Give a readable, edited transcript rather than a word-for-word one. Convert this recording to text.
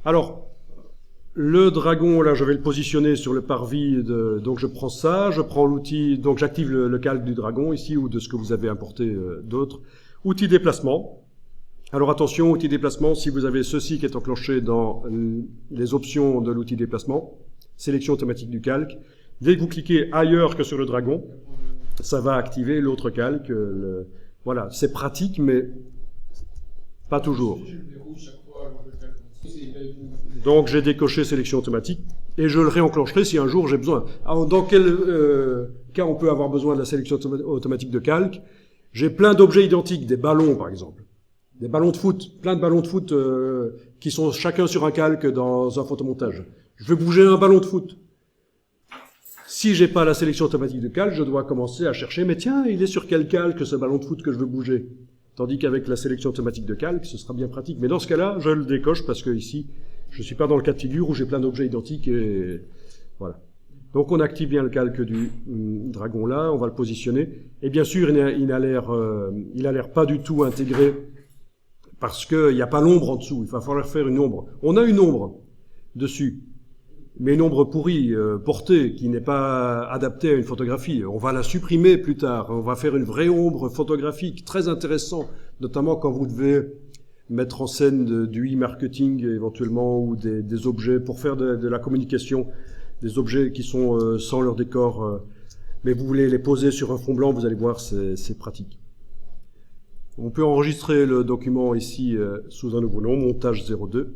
Alors, le dragon, là, je vais le positionner sur le parvis. Donc, je prends ça, je prends l'outil. Donc, j'active le calque du dragon ici ou de ce que vous avez importé d'autres. Outil déplacement. Alors, attention, outil déplacement. Si vous avez ceci qui est enclenché dans les options de l'outil déplacement, sélection automatique du calque. Dès que vous cliquez ailleurs que sur le dragon, ça va activer l'autre calque. Voilà, c'est pratique, mais pas toujours. Donc j'ai décoché sélection automatique et je le réenclencherai si un jour j'ai besoin. Alors, dans quel cas on peut avoir besoin de la sélection automatique de calque? J'ai plein d'objets identiques, des ballons par exemple, des ballons de foot, plein de ballons de foot qui sont chacun sur un calque dans un photomontage. Je veux bouger un ballon de foot. Si j'ai pas la sélection automatique de calque, je dois commencer à chercher, mais tiens, il est sur quel calque ce ballon de foot que je veux bouger? Tandis qu'avec la sélection automatique de calque, ce sera bien pratique. Mais dans ce cas-là, je le décoche parce que ici, je suis pas dans le cas de figure où j'ai plein d'objets identiques et voilà. Donc on active bien le calque du dragon là, on va le positionner. Et bien sûr, il a l'air pas du tout intégré parce qu'il n'y a pas l'ombre en dessous. Il va falloir faire une ombre. On a une ombre dessus, mais une ombre pourrie, portée, qui n'est pas adaptée à une photographie. On va la supprimer plus tard. On va faire une vraie ombre photographique, très intéressant, notamment quand vous devez mettre en scène du e-marketing éventuellement ou des objets pour faire de la communication, des objets qui sont sans leur décor, mais vous voulez les poser sur un fond blanc, vous allez voir, c'est pratique. On peut enregistrer le document ici sous un nouveau nom, montage 02.